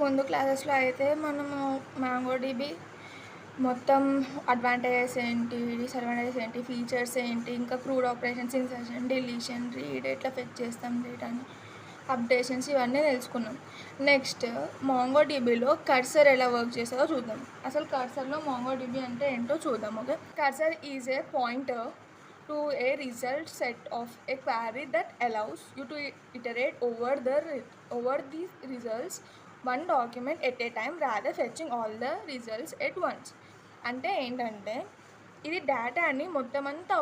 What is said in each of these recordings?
ముందు క్లాసెస్లో అయితే మనము MongoDB మొత్తం అడ్వాంటేజెస్ ఏంటి, డిసడ్వాంటేజెస్ ఏంటి, ఫీచర్స్ ఏంటి, ఇంకా crude operations, insertion, deletion, read ఎట్లా ఫెచ్ చేస్తాం డేటాని, అప్డేషన్స్ ఇవన్నీ తెలుసుకున్నాం. నెక్స్ట్ MongoDBలో కర్సర్ ఎలా వర్క్ చేస్తుందో చూద్దాం. అసలు కర్సర్లో MongoDB అంటే ఏంటో చూద్దాం. Okay, cursor is a pointer to a result set of a query that allows you to iterate over these results one document at a time rather fetching all the results at once. అంటే ఏంటంటే ఇది డేటాని మొత్తం అంతా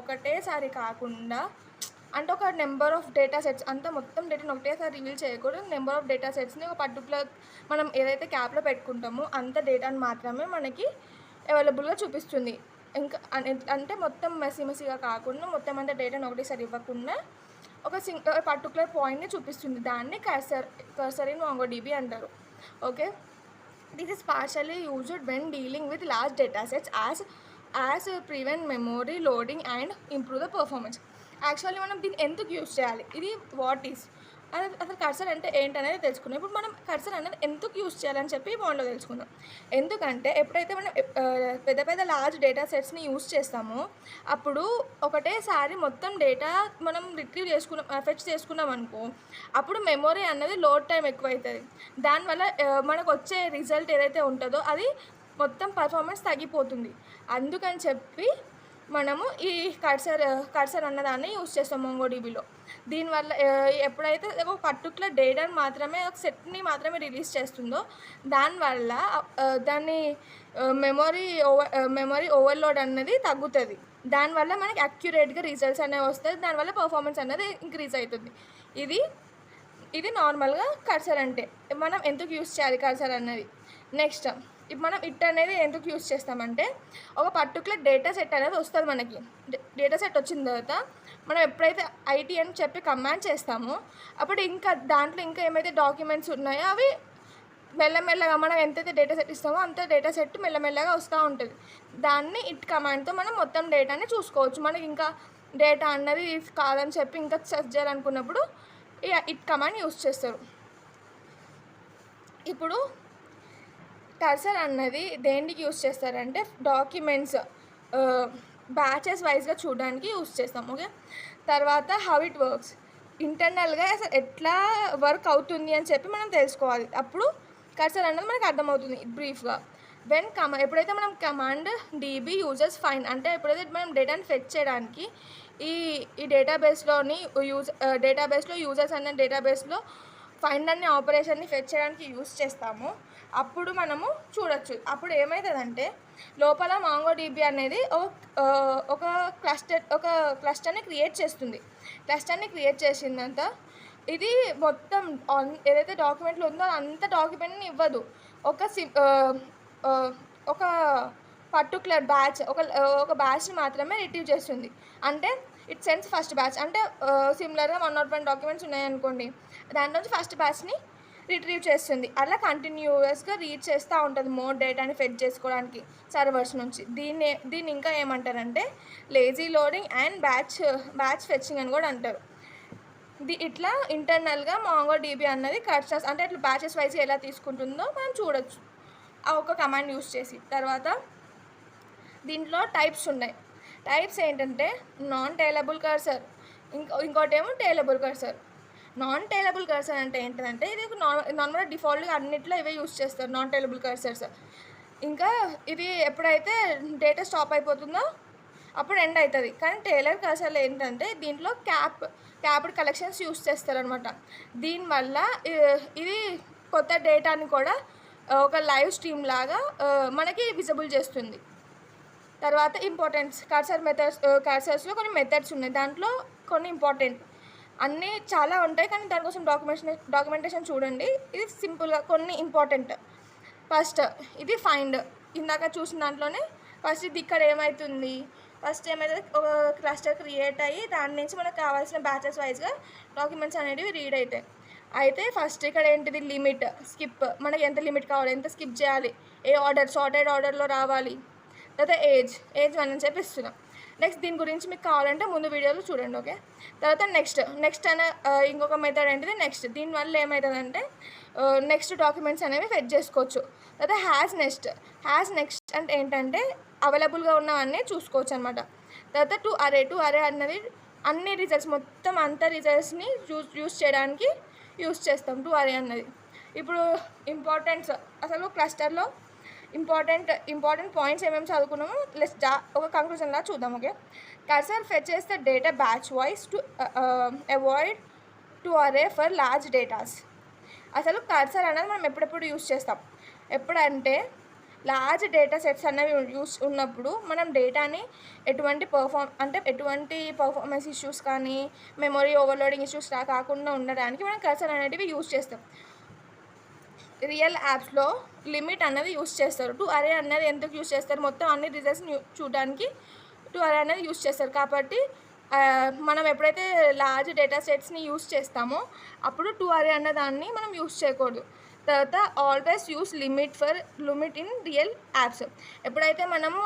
ఒకటేసారి కాకుండా, అంటే ఒక నెంబర్ ఆఫ్ డేటా సెట్స్ అంతా మొత్తం డేటాని ఒకటేసారి రివీల్ చేయకూడదు. నెంబర్ ఆఫ్ డేటా సెట్స్ని ఒక పర్టికులర్ మనం ఏదైతే క్యాప్లో పెట్టుకుంటామో అంత డేటాని మాత్రమే మనకి అవైలబుల్గా చూపిస్తుంది. ఇంకా అంటే మొత్తం మెస్సీగా కాకుండా మొత్తం అంతా డేటాను ఒకటేసారి ఇవ్వకుండా ఒక పర్టికులర్ పాయింట్ని చూపిస్తుంది. దాన్ని కర్సర్ ఇన్ MongoDB అంటారు. Okay, this is partially used when dealing with large data sets as prevent memory loading and improve the performance. Actually మనం దీన్ని ఎందుకు యూజ్ చేయాలి, ఇది వాట్ ఈస్ అసలు కర్సర్ అంటే ఏంటనేది తెలుసుకున్నాం. ఇప్పుడు మనం కర్సర్ అనేది ఎందుకు యూజ్ చేయాలని చెప్పి బాండ్లో తెలుసుకుందాం. ఎందుకంటే ఎప్పుడైతే మనం పెద్ద పెద్ద లార్జ్ డేటా సెట్స్ని యూజ్ చేస్తామో అప్పుడు ఒకటేసారి మొత్తం డేటా మనం ఫెచ్ చేసుకున్నాం అనుకో, అప్పుడు మెమొరీ అన్నది లోడ్ టైం ఎక్కువ అవుతుంది. దానివల్ల మనకు వచ్చే రిజల్ట్ ఏదైతే ఉంటుందో అది మొత్తం పర్ఫార్మెన్స్ తగ్గిపోతుంది. అందుకని చెప్పి మనము ఈ కర్సర్ అన్నదాన్ని యూజ్ చేస్తాం MongoDBలో. దీనివల్ల ఎప్పుడైతే ఒక పర్టికులర్ డేటాని మాత్రమే, ఒక సెట్ని మాత్రమే రిలీజ్ చేస్తుందో దానివల్ల దాన్ని మెమొరీ ఓవర్లోడ్ అన్నది తగ్గుతుంది. దానివల్ల మనకి అక్యురేట్గా రిజల్ట్స్ అనేవి వస్తాయి. దానివల్ల పర్ఫార్మెన్స్ అనేది ఇంక్రీజ్ అవుతుంది. ఇది నార్మల్గా కర్సర్ అంటే మనం ఎందుకు యూజ్ చేయాలి కర్సర్ అన్నది. నెక్స్ట్ ఇప్పుడు మనం అనేది ఎందుకు యూజ్ చేస్తామంటే ఒక పర్టికులర్ డేటా సెట్ అనేది వస్తుంది మనకి. డేటా సెట్ వచ్చిన తర్వాత మనం ఎప్పుడైతే IT అని చెప్పి కమాండ్ చేస్తామో అప్పుడు ఇంకా దాంట్లో ఇంకా ఏమైతే డాక్యుమెంట్స్ ఉన్నాయో అవి మెల్లమెల్లగా మనం ఎంతైతే డేటా సెట్ ఇస్తామో అంత డేటా సెట్ మెల్లమెల్లగా వస్తూ ఉంటుంది. దాన్ని కమాండ్తో మనం మొత్తం డేటాని చూసుకోవచ్చు. మనకి ఇంకా డేటా అన్నది కాదని చెప్పి ఇంకా సెర్చ్ చేయాలనుకున్నప్పుడు కమాండ్ యూజ్ చేస్తారు. ఇప్పుడు కర్సర్ అన్నది దేనికి యూజ్ చేస్తారంటే డాక్యుమెంట్స్ బ్యాచెస్ వైజ్గా చూడడానికి యూజ్ చేస్తాం. ఓకే, తర్వాత హౌ ఇట్ వర్క్స్, ఇంటర్నల్గా అసలు ఎట్లా వర్క్ అవుతుంది అని చెప్పి మనం తెలుసుకోవాలి. అప్పుడు కర్సర్ అన్నది మనకు అర్థమవుతుంది బ్రీఫ్గా. ఎప్పుడైతే మనం కమాండ్ DB యూజర్స్ ఫైండ్ అంటే ఎప్పుడైతే మనం డేటాని ఫెచ్ చేయడానికి ఈ డేటాబేస్లో యూజర్స్ అన్న డేటాబేస్లో ఫైండ్ అనే ఆపరేషన్ని ఫెచ్ చేయడానికి యూజ్ చేస్తాము, అప్పుడు మనము చూడొచ్చు. అప్పుడు ఏమవుతుందంటే లోపల MongoDB అనేది ఒక క్లస్టర్ని క్రియేట్ చేస్తుంది. క్లస్టర్ని క్రియేట్ చేసిందంత ఇది మొత్తం ఏదైతే డాక్యుమెంట్లో ఉందో అంత డాక్యుమెంట్ని ఇవ్వదు. ఒక పర్టికులర్ బ్యాచ్ ఒక బ్యాచ్ని మాత్రమే రిట్రీవ్ చేస్తుంది. అంటే ఇట్ సెన్స్ ఫస్ట్ బ్యాచ్ అంటే సిమిలర్గా 101 డాక్యుమెంట్స్ ఉన్నాయనుకోండి, దాంట్లోంచి ఫస్ట్ బ్యాచ్ని రిట్రీవ్ చేస్తుంది. అలా కంటిన్యూస్గా రీడ్ చేస్తూ ఉంటుంది మోర్ డేటాని ఫెచ్ చేసుకోవడానికి సర్వర్స్ నుంచి. దీన్ని ఇంకా ఏమంటారంటే lazy loading and batch fetching అని కూడా అంటారు. ఇట్లా ఇంటర్నల్గా MongoDB అన్నది కర్సర్స్ అంటే ఇట్లా బ్యాచెస్ వైజ్ ఎలా తీసుకుంటుందో మనం చూడొచ్చు ఆ ఒక కమాండ్ యూజ్ చేసి. తర్వాత దీంట్లో టైప్స్ ఉన్నాయి. టైప్స్ ఏంటంటే నాన్ టేలబుల్ కర్సర్, ఇంకోటేమో టేలబుల్ కర్సర్. నాన్ టేలబుల్ కర్సర్ అంటే ఏంటంటే ఇది నార్మల్గా డిఫాల్ట్గా అన్నిట్లో ఇవే యూజ్ చేస్తారు నాన్ టేలబుల్ కర్సర్స్. ఇంకా ఇది ఎప్పుడైతే డేటా స్టాప్ అయిపోతుందో అప్పుడు ఎండ్ అవుతుంది. కానీ టేలర్ కర్సర్లో ఏంటంటే దీంట్లో క్యాప్డ్ కలెక్షన్స్ యూజ్ చేస్తారనమాట. దీనివల్ల ఇది కొత్త డేటాని కూడా ఒక లైవ్ స్ట్రీమ్ లాగా మనకి విజిబుల్ చేస్తుంది. తర్వాత ఇంపార్టెంట్స్ కర్సర్స్లో కొన్ని మెథడ్స్ ఉన్నాయి. దాంట్లో కొన్ని ఇంపార్టెంట్ అన్నీ చాలా ఉంటాయి, కానీ దానికోసం డాక్యుమెంటేషన్ చూడండి. ఇది సింపుల్గా కొన్ని ఇంపార్టెంట్. ఫస్ట్ ఇది ఫైండ్, ఇందాక చూసిన దాంట్లోనే ఫస్ట్ ఇది ఇక్కడ ఏమవుతుంది, ఫస్ట్ ఏమైతే ఒక క్లస్టర్ క్రియేట్ అయ్యి దాని నుంచి మనకు కావాల్సిన బ్యాచెస్ వైజ్గా డాక్యుమెంట్స్ అనేవి రీడ్ అవుతాయి. అయితే ఫస్ట్ ఇక్కడ ఏంటిది లిమిట్, స్కిప్, మనకి ఎంత లిమిట్ కావాలి, ఎంత స్కిప్ చేయాలి, ఏ ఆర్డర్ సార్టెడ్ ఆర్డర్లో రావాలి, తర్వాత ఏజ్ 1 అని చెప్పి ఇస్తున్నాం. నెక్స్ట్ దీని గురించి మీకు కావాలంటే ముందు వీడియోలో చూడండి. ఓకే, తర్వాత నెక్స్ట్ అనే ఇంకొక మెథడ్ ఏంటిది నెక్స్ట్. దీనివల్ల ఏమవుతుందంటే నెక్స్ట్ డాక్యుమెంట్స్ అనేవి ఫెచ్ చేసుకోవచ్చు. తర్వాత హ్యాస్ నెక్స్ట్ అంటే ఏంటంటే అవైలబుల్గా ఉన్నవన్నీ చూసుకోవచ్చు అనమాట. తర్వాత టు అరే అన్నది అన్ని రిజల్ట్స్ మొత్తం అంతా రిజల్ట్స్ని యూస్ చేయడానికి యూస్ చేస్తాం టు అరే అన్నది. ఇప్పుడు ఇంపార్టెన్స్ అసలు క్లస్టర్లో ఇంపార్టెంట్ పాయింట్స్ ఏమేమి చదువుకున్నామో ఒక కంక్లూజన్లా చూద్దాం. Okay, cursor fetches the data batch wise to avoid to అరే ఫర్ లార్జ్ డేటాస్. అసలు కర్సర్ అనేది మనం ఎప్పుడెప్పుడు యూస్ చేస్తాం, ఎప్పుడంటే లార్జ్ డేటా సెట్స్ అనేవి యూస్ ఉన్నప్పుడు మనం డేటాని ఎటువంటి పర్ఫార్మెన్స్ ఇష్యూస్ కానీ మెమొరీ ఓవర్లోడింగ్ ఇష్యూస్ కాకుండా ఉండడానికి మనం కర్సర్ అనేటివి యూస్ చేస్తాం. రియల్ యాప్స్లో లిమిట్ అనేది యూస్ చేస్తారు. టు అరే అనేది ఎందుకు యూస్ చేస్తారు, మొత్తం అన్ని రిజల్ట్స్ని చూడడానికి టు అరే అనేది యూస్ చేస్తారు. కాబట్టి మనం ఎప్పుడైతే లార్జ్ డేటా సెట్స్ని యూస్ చేస్తామో అప్పుడు టు అరే అన్న దాన్ని మనం యూస్ చేయకూడదు. తర్వాత always use limit in real apps. ఎప్పుడైతే మనము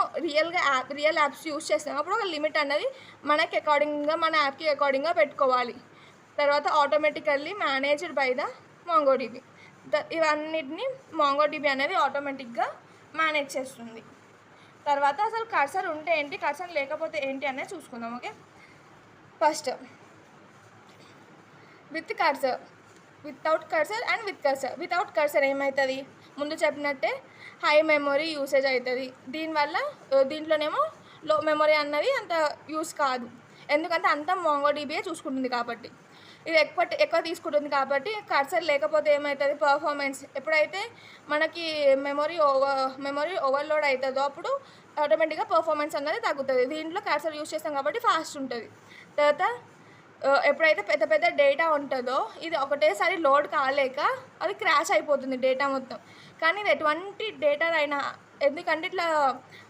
రియల్ యాప్స్ యూస్ చేస్తామో అప్పుడు ఒక లిమిట్ అన్నది మనకి అకార్డింగ్గా మన యాప్కి అకార్డింగ్గా పెట్టుకోవాలి. తర్వాత automatically managed by the MongoDB. ఇవన్నిటిని మాంగోడిబి అనేది ఆటోమేటిక్గా మేనేజ్ చేస్తుంది. తర్వాత అసలు కర్సర్ ఉంటే ఏంటి, కర్సర్ లేకపోతే ఏంటి అనేది చూసుకుందాం. Okay, first with cursor, without cursor and with cursor. Without cursor ఏమవుతుంది, ముందు చెప్పినట్టే హై మెమొరీ యూసేజ్ అవుతుంది. దీంట్లోనేమో లో మెమొరీ అన్నది అంత యూస్ కాదు, ఎందుకంటే అంతా మాంగోడిబియే చూసుకుంటుంది కాబట్టి. ఇది ఎక్కువ తీసుకుంటుంది కాబట్టి. కర్సర్ లేకపోతే ఏమవుతుంది, పర్ఫార్మెన్స్ ఎప్పుడైతే మనకి మెమొరీ ఓవర్లోడ్ అవుతుందో అప్పుడు ఆటోమేటిక్గా పర్ఫార్మెన్స్ అన్నది తగ్గుతుంది. దీంట్లో కర్సర్ యూస్ చేస్తాం కాబట్టి ఫాస్ట్ ఉంటుంది. తర్వాత ఎప్పుడైతే పెద్ద డేటా ఉంటుందో ఇది ఒకటేసారి లోడ్ కాలేక అది క్రాష్ అయిపోతుంది డేటా మొత్తం. కానీ ఇది ఎటువంటి డేటానైనా, ఎందుకంటే ఇట్లా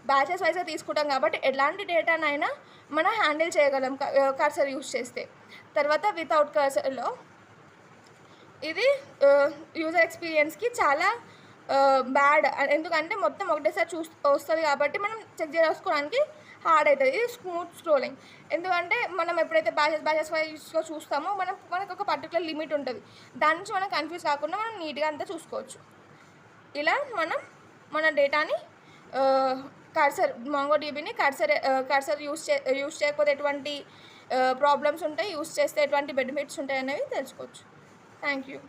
బ్యాచెస్ వైజ్గా తీసుకుంటాం కాబట్టి ఎలాంటి డేటానైనా మనం హ్యాండిల్ చేయగలం కర్సర్ యూస్ చేస్తే. తర్వాత వితౌట్ కర్సర్లో ఇది యూజర్ ఎక్స్పీరియన్స్కి చాలా బ్యాడ్, ఎందుకంటే మొత్తం ఒకటేసారి వస్తుంది కాబట్టి మనం చెక్ చేసుకోవడానికి హార్డ్ అవుతుంది. ఇది స్మూత్ స్క్రోలింగ్, ఎందుకంటే మనం ఎప్పుడైతే బ్యాచెస్ వైజ్గా చూస్తామో మనకు ఒక పర్టికులర్ లిమిట్ ఉంటుంది, దాని నుంచి మనం కన్ఫ్యూజ్ కాకుండా మనం నీట్గా అంతా చూసుకోవచ్చు. ఇలా మనం మన డేటాని మాంగోడిబిని కర్సర్ యూస్ చేయకపోతే ఎటువంటి ప్రాబ్లమ్స్ ఉంటాయి, యూస్ చేస్తే ఎటువంటి బెనిఫిట్స్ ఉంటాయి అనేవి తెలుసుకోవచ్చు. Thank you.